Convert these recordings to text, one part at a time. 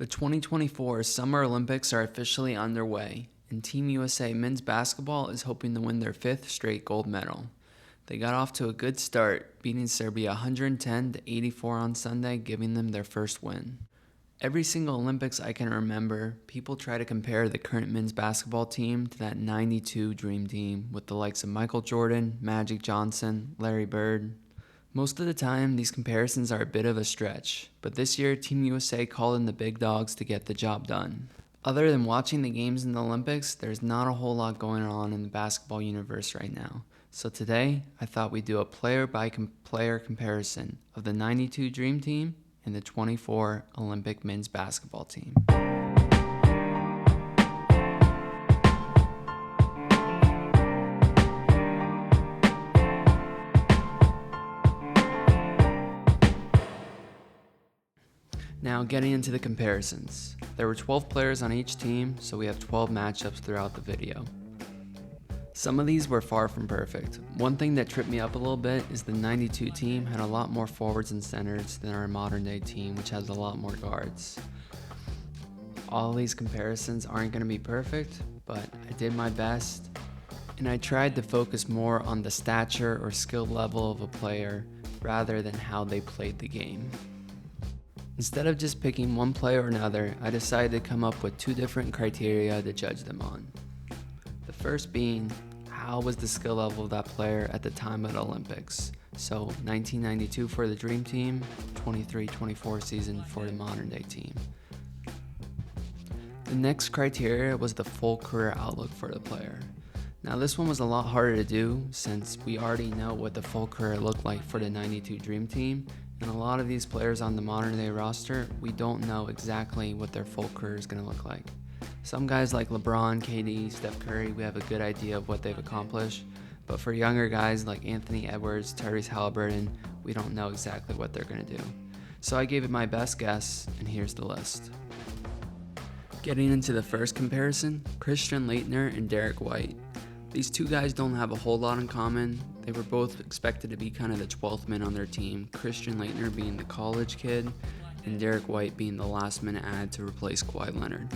The 2024 Summer Olympics are officially underway, and Team USA men's basketball is hoping to win their fifth straight gold medal. They got off to a good start, beating Serbia 110-84 on Sunday, giving them their first win. Every single Olympics I can remember, people try to compare the current men's basketball team to that '92 Dream Team with the likes of Michael Jordan, Magic Johnson, Larry Bird. Most of the time, these comparisons are a bit of a stretch, but this year Team USA called in the big dogs to get the job done. Other than watching the games in the Olympics, there's not a whole lot going on in the basketball universe right now. So today, I thought we'd do a player-by-player comparison of the '92 Dream Team and the '24 Olympic men's basketball team. Now, getting into the comparisons. There were 12 players on each team, so we have 12 matchups throughout the video. Some of these were far from perfect. One thing that tripped me up a little bit is the '92 team had a lot more forwards and centers than our modern day team, which has a lot more guards. All these comparisons aren't going to be perfect, but I did my best, and I tried to focus more on the stature or skill level of a player rather than how they played the game. Instead of just picking one player or another, I decided to come up with two different criteria to judge them on. The first being, how was the skill level of that player at the time of the Olympics? So 1992 for the Dream Team, 23-24 season for the modern day team. The next criteria was the full career outlook for the player. Now this one was a lot harder to do since we already know what the full career looked like for the '92 Dream Team, and a lot of these players on the modern day roster, we don't know exactly what their full career is going to look like. Some guys like LeBron, KD, Steph Curry, we have a good idea of what they've accomplished, but for younger guys like Anthony Edwards, Tyrese Halliburton, we don't know exactly what they're going to do. So I gave it my best guess, and here's the list. Getting into the first comparison, Christian Laettner and Derek White. These two guys don't have a whole lot in common. They were both expected to be kind of the 12th man on their team, Christian Laettner being the college kid, and Derek White being the last minute add to replace Kawhi Leonard.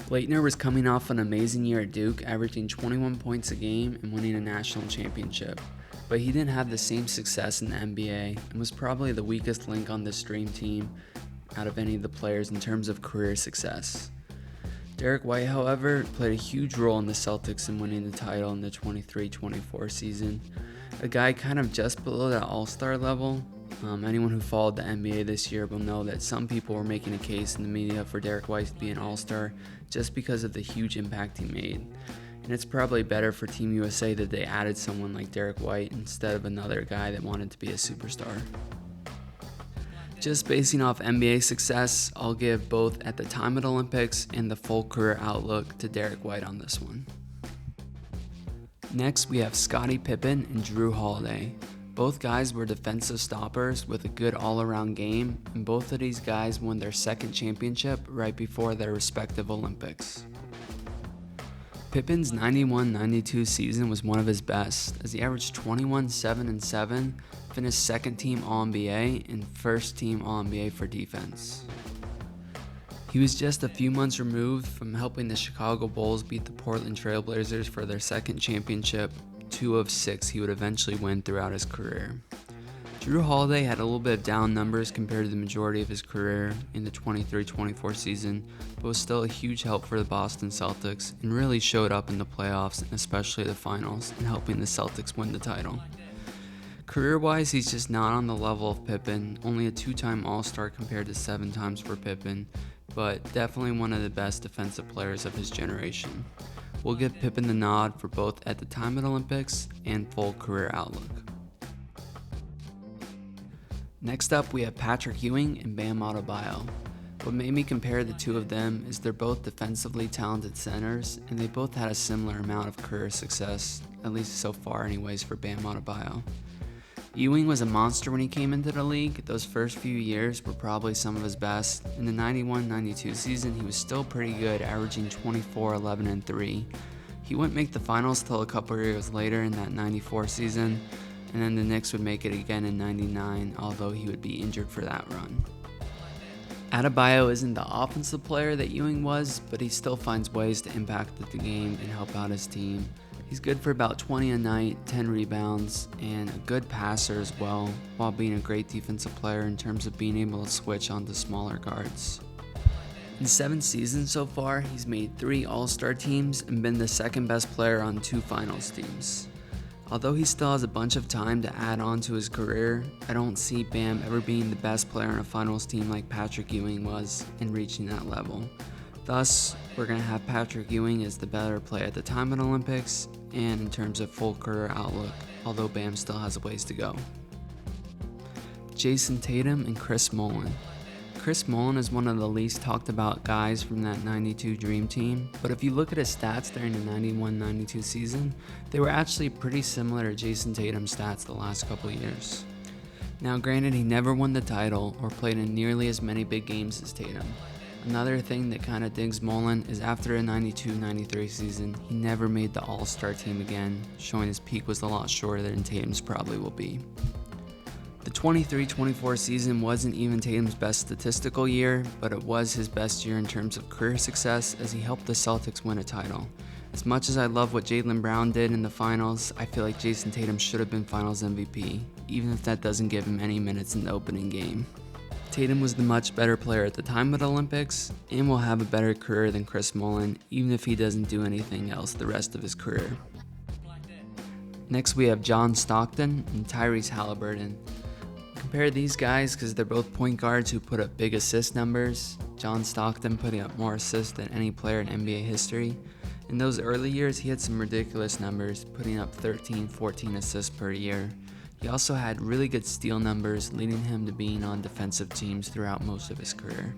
Laettner was coming off an amazing year at Duke, averaging 21 points a game and winning a national championship. But he didn't have the same success in the NBA and was probably the weakest link on this Dream Team out of any of the players in terms of career success. Derek White, however, played a huge role in the Celtics in winning the title in the 23-24 season. A guy kind of just below that all-star level. Anyone who followed the NBA this year will know that some people were making a case in the media for Derek White to be an all-star just because of the huge impact he made. And it's probably better for Team USA that they added someone like Derek White instead of another guy that wanted to be a superstar. Just basing off NBA success, I'll give both at the time of the Olympics and the full career outlook to Derek White on this one. Next, we have Scottie Pippen and Jrue Holiday. Both guys were defensive stoppers with a good all-around game, and both of these guys won their second championship right before their respective Olympics. Pippen's 91-92 season was one of his best, as he averaged 21, 7, and 7, finished second-team All-NBA and first-team All-NBA for defense. He was just a few months removed from helping the Chicago Bulls beat the Portland Trail Blazers for their second championship, 2 of 6 he would eventually win throughout his career. Jrue Holiday had a little bit of down numbers compared to the majority of his career in the 23-24 season, but was still a huge help for the Boston Celtics and really showed up in the playoffs and especially the finals in helping the Celtics win the title. Career-wise, he's just not on the level of Pippen, only a 2-time All-Star compared to 7 times for Pippen, but definitely one of the best defensive players of his generation. We'll give Pippen the nod for both at the time of the Olympics and full career outlook. Next up, we have Patrick Ewing and Bam Adebayo. What made me compare the two of them is they're both defensively talented centers, and they both had a similar amount of career success, at least so far anyways, for Bam Adebayo. Ewing was a monster when he came into the league. Those first few years were probably some of his best. In the 91-92 season, he was still pretty good, averaging 24, 11, and 3. He wouldn't make the finals till a couple years later in that 94 season, and then the Knicks would make it again in '99, although he would be injured for that run. Adebayo isn't the offensive player that Ewing was, but he still finds ways to impact the game and help out his team. He's good for about 20 a night, 10 rebounds, and a good passer as well, while being a great defensive player in terms of being able to switch onto smaller guards. In 7 seasons so far, he's made 3 All-Star teams and been the second best player on 2 finals teams. Although he still has a bunch of time to add on to his career, I don't see Bam ever being the best player on a finals team like Patrick Ewing was and reaching that level. Thus, we're going to have Patrick Ewing as the better player at the time of the Olympics and in terms of full career outlook, although Bam still has a ways to go. Jason Tatum and Chris Mullin. Chris Mullin is one of the least talked about guys from that 92 Dream Team, but if you look at his stats during the 91-92 season, they were actually pretty similar to Jason Tatum's stats the last couple years. Now granted, he never won the title or played in nearly as many big games as Tatum. Another thing that kinda digs Mullin is after a 92-93 season, he never made the All-Star team again, showing his peak was a lot shorter than Tatum's probably will be. The 23-24 season wasn't even Tatum's best statistical year, but it was his best year in terms of career success as he helped the Celtics win a title. As much as I love what Jaylen Brown did in the finals, I feel like Jason Tatum should have been finals MVP, even if that doesn't give him any minutes in the opening game. Tatum was the much better player at the time of the Olympics, and will have a better career than Chris Mullin, even if he doesn't do anything else the rest of his career. Next we have John Stockton and Tyrese Halliburton. Compare these guys because they're both point guards who put up big assist numbers. John Stockton putting up more assists than any player in NBA history. In those early years, he had some ridiculous numbers, putting up 13-14 assists per year. He also had really good steal numbers, leading him to being on defensive teams throughout most of his career.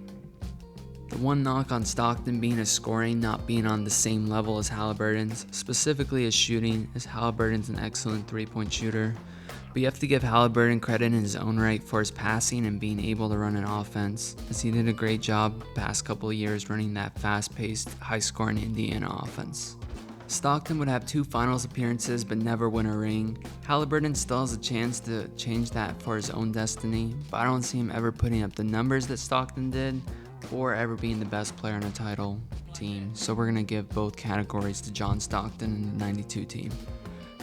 The one knock on Stockton being his scoring not being on the same level as Halliburton's, specifically his shooting, as Halliburton's an excellent three-point shooter. But you have to give Halliburton credit in his own right for his passing and being able to run an offense, as he did a great job the past couple of years running that fast-paced, high-scoring Indiana offense. Stockton would have 2 finals appearances but never win a ring. Halliburton still has a chance to change that for his own destiny, but I don't see him ever putting up the numbers that Stockton did or ever being the best player on a title team, so we're going to give both categories to John Stockton and the 92 team.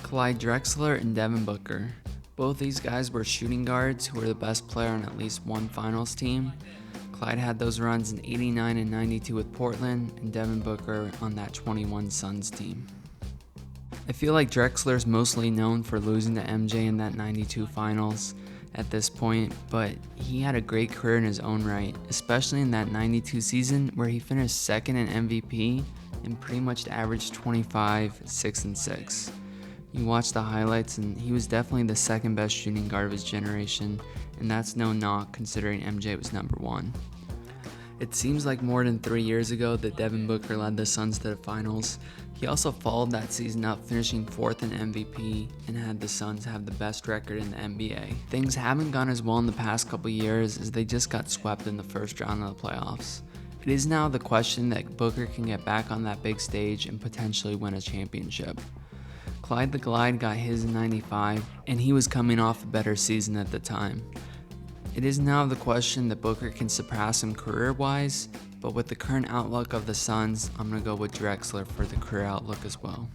Clyde Drexler and Devin Booker. Both these guys were shooting guards who were the best player on at least one finals team. Clyde had those runs in 89 and 92 with Portland, and Devin Booker on that 21 Suns team. I feel like Drexler's mostly known for losing to MJ in that 92 finals at this point, but he had a great career in his own right, especially in that 92 season where he finished second in MVP and pretty much averaged 25, 6, and 6. You watch the highlights and he was definitely the second best shooting guard of his generation, and that's no knock considering MJ was number 1. It seems like more than 3 years ago that Devin Booker led the Suns to the finals. He also followed that season up, finishing 4th in MVP, and had the Suns have the best record in the NBA. Things haven't gone as well in the past couple years as they just got swept in the first round of the playoffs. It is now the question that Booker can get back on that big stage and potentially win a championship. Clyde the Glide got his in 95, and he was coming off a better season at the time. It is now the question that Booker can surpass him career-wise, but with the current outlook of the Suns, I'm going to go with Drexler for the career outlook as well.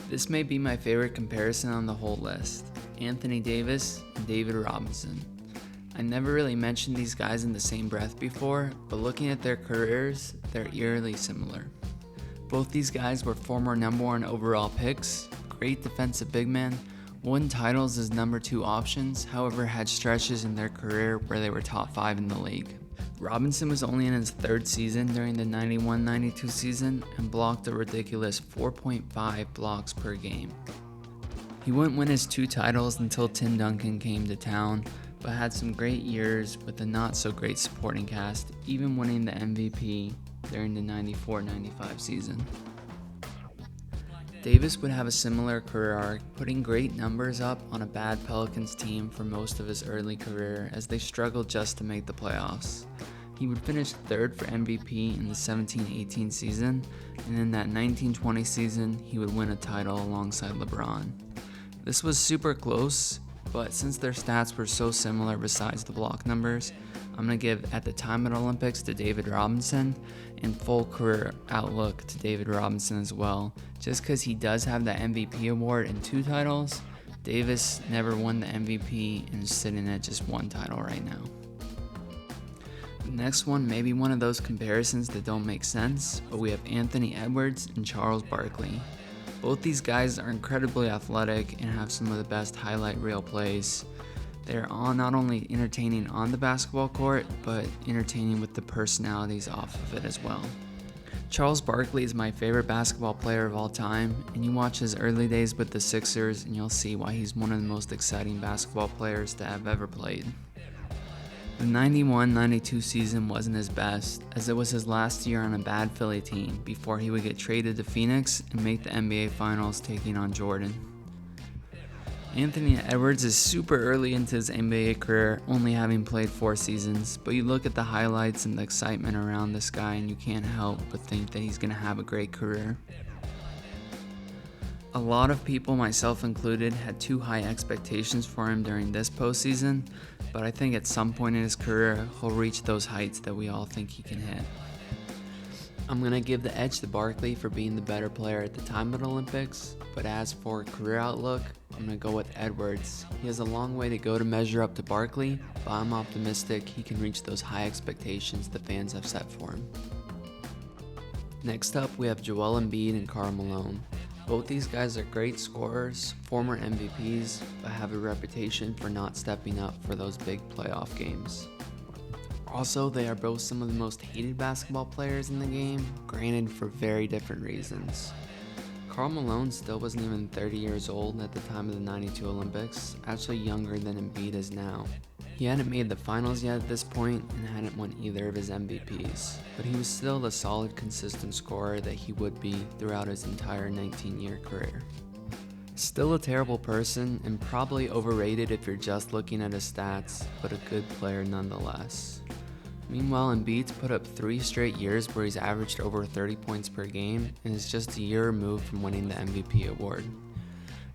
This may be my favorite comparison on the whole list, Anthony Davis and David Robinson. I never really mentioned these guys in the same breath before, but looking at their careers, they're eerily similar. Both these guys were former number 1 overall picks, great defensive big men, won titles as number 2 options, however had stretches in their career where they were top 5 in the league. Robinson was only in his 3rd season during the 91-92 season and blocked a ridiculous 4.5 blocks per game. He wouldn't win his 2 titles until Tim Duncan came to town, but had some great years with a not so great supporting cast, even winning the MVP during the 94-95 season. Davis would have a similar career arc, putting great numbers up on a bad Pelicans team for most of his early career as they struggled just to make the playoffs. He would finish 3rd for MVP in the 17-18 season, and in that 19-20 season, he would win a title alongside LeBron. This was super close, but since their stats were so similar besides the block numbers, I'm going to give at the time of the Olympics to David Robinson and full career outlook to David Robinson as well. Just because he does have the MVP award and 2 titles, Davis never won the MVP and is sitting at just 1 title right now. The next one may be one of those comparisons that don't make sense, but we have Anthony Edwards and Charles Barkley. Both these guys are incredibly athletic and have some of the best highlight reel plays. They're all not only entertaining on the basketball court, but entertaining with the personalities off of it as well. Charles Barkley is my favorite basketball player of all time, and you watch his early days with the Sixers and you'll see why he's one of the most exciting basketball players to have ever played. The 91-92 season wasn't his best, as it was his last year on a bad Philly team before he would get traded to Phoenix and make the NBA Finals taking on Jordan. Anthony Edwards is super early into his NBA career, only having played 4 seasons, but you look at the highlights and the excitement around this guy and you can't help but think that he's going to have a great career. A lot of people, myself included, had too high expectations for him during this postseason, but I think at some point in his career, he'll reach those heights that we all think he can hit. I'm going to give the edge to Barkley for being the better player at the time of the Olympics, but as for career outlook, I'm going to go with Edwards. He has a long way to go to measure up to Barkley, but I'm optimistic he can reach those high expectations the fans have set for him. Next up, we have Joel Embiid and Karl Malone. Both these guys are great scorers, former MVPs, but have a reputation for not stepping up for those big playoff games. Also, they are both some of the most hated basketball players in the game, granted for very different reasons. Karl Malone still wasn't even 30 years old at the time of the 92 Olympics, actually younger than Embiid is now. He hadn't made the finals yet at this point and hadn't won either of his MVPs, but he was still the solid, consistent scorer that he would be throughout his entire 19-year career. Still a terrible person and probably overrated if you're just looking at his stats, but a good player nonetheless. Meanwhile, Embiid's put up 3 straight years where he's averaged over 30 points per game and is just a year removed from winning the MVP award.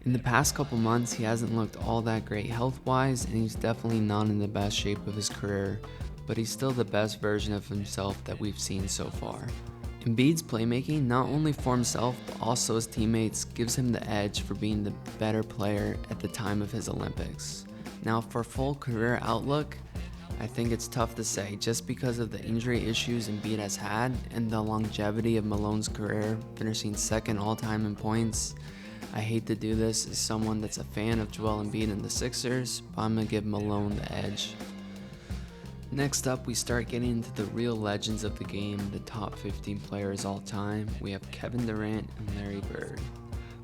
In the past couple months, he hasn't looked all that great health-wise, and he's definitely not in the best shape of his career, but he's still the best version of himself that we've seen so far. Embiid's playmaking, not only for himself, but also his teammates, gives him the edge for being the better player at the time of his Olympics. Now, for full career outlook, I think it's tough to say just because of the injury issues Embiid has had and the longevity of Malone's career, finishing second all-time in points. I hate to do this as someone that's a fan of Joel Embiid and the Sixers, but I'm going to give Malone the edge. Next up, we start getting into the real legends of the game, the top 15 players all time. We have Kevin Durant and Larry Bird.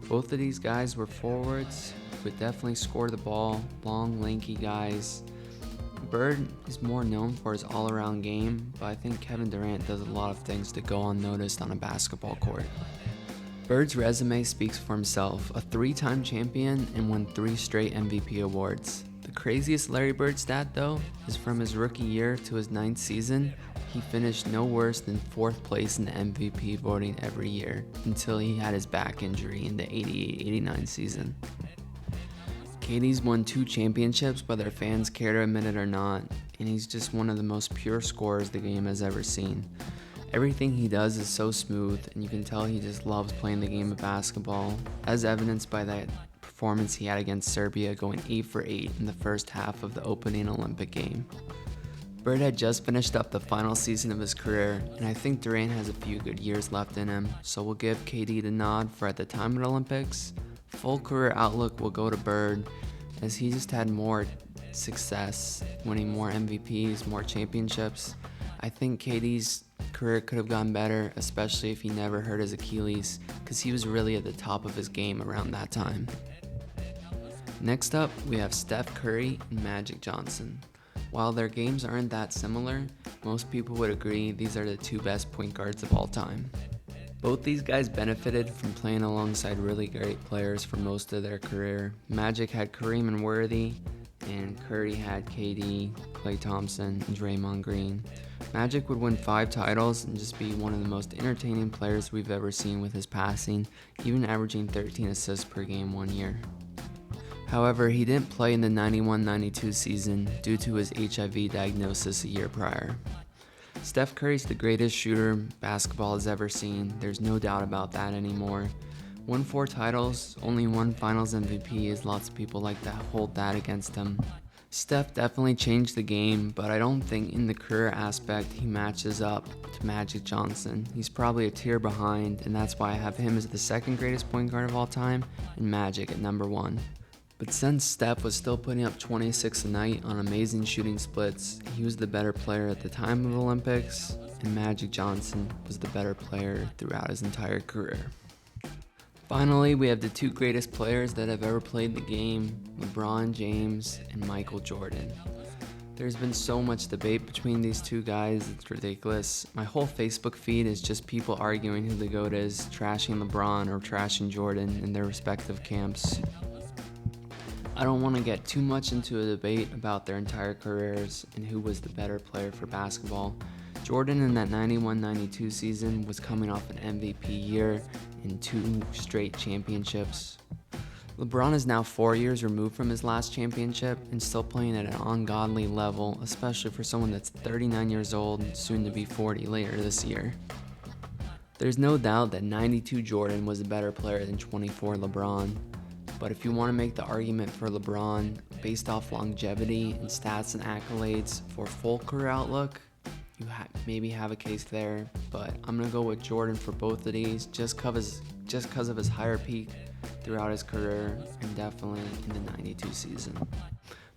Both of these guys were forwards, would definitely score the ball, long, lanky guys. Bird is more known for his all-around game, but I think Kevin Durant does a lot of things to go unnoticed on a basketball court. Bird's resume speaks for himself, a 3-time champion and won 3 straight MVP awards. The craziest Larry Bird stat though is from his rookie year to his 9th season, he finished no worse than 4th place in the MVP voting every year until he had his back injury in the 88-89 season. KD's won 2 championships whether fans care to admit it or not, and he's just one of the most pure scorers the game has ever seen. Everything he does is so smooth, and you can tell he just loves playing the game of basketball, as evidenced by that performance he had against Serbia, going 8 for 8 in the first half of the opening Olympic game. Bird had just finished up the final season of his career, and I think Durant has a few good years left in him, so we'll give KD the nod for at the time of the Olympics. Full career outlook will go to Bird, as he just had more success, winning more MVPs, more championships. I think KD's career could have gone better, especially if he never hurt his Achilles, because he was really at the top of his game around that time. Next up, we have Steph Curry and Magic Johnson. While their games aren't that similar, most people would agree these are the 2 best point guards of all time. Both these guys benefited from playing alongside really great players for most of their career. Magic had Kareem and Worthy, and Curry had KD, Klay Thompson, and Draymond Green. Magic would win 5 titles and just be one of the most entertaining players we've ever seen with his passing, even averaging 13 assists per game one year. However, he didn't play in the 91-92 season due to his HIV diagnosis a year prior. Steph Curry's the greatest shooter basketball has ever seen. There's no doubt about that anymore. Won 4 titles, only 1 Finals MVP, as lots of people like to hold that against him. Steph definitely changed the game, but I don't think in the career aspect he matches up to Magic Johnson. He's probably a tier behind, and that's why I have him as the second greatest point guard of all time and Magic at number 1. But since Steph was still putting up 26 a night on amazing shooting splits, he was the better player at the time of the Olympics, and Magic Johnson was the better player throughout his entire career. Finally, we have the 2 greatest players that have ever played the game, LeBron James and Michael Jordan. There's been so much debate between these 2 guys, it's ridiculous. My whole Facebook feed is just people arguing who the GOAT is, trashing LeBron or trashing Jordan in their respective camps. I don't want to get too much into a debate about their entire careers and who was the better player for basketball. Jordan in that 91-92 season was coming off an MVP year and 2 straight championships. LeBron is now 4 years removed from his last championship and still playing at an ungodly level, especially for someone that's 39 years old and soon to be 40 later this year. There's no doubt that 92 Jordan was a better player than 24 LeBron. But if you want to make the argument for LeBron based off longevity and stats and accolades for full career outlook, you maybe have a case there, but I'm going to go with Jordan for both of these just because of his higher peak throughout his career and definitely in the 92 season.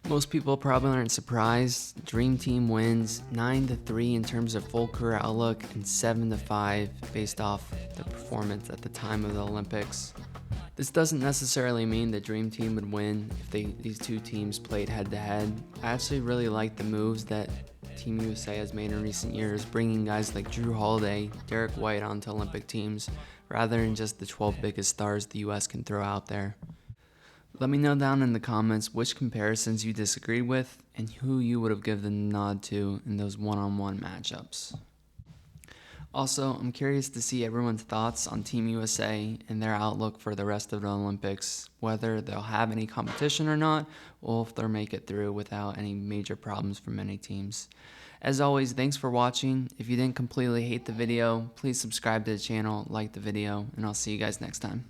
Most people probably aren't surprised. Dream Team wins 9-3 in terms of full career outlook and 7-5 based off the performance at the time of the Olympics. This doesn't necessarily mean the Dream Team would win if these 2 teams played head-to-head. I actually really like the moves that Team USA has made in recent years, bringing guys like Jrue Holiday, Derek White onto Olympic teams, rather than just the 12 biggest stars the US can throw out there. Let me know down in the comments which comparisons you disagree with and who you would have given the nod to in those one-on-one matchups. Also, I'm curious to see everyone's thoughts on Team USA and their outlook for the rest of the Olympics, whether they'll have any competition or not, or if they'll make it through without any major problems from any teams. As always, thanks for watching. If you didn't completely hate the video, please subscribe to the channel, like the video, and I'll see you guys next time.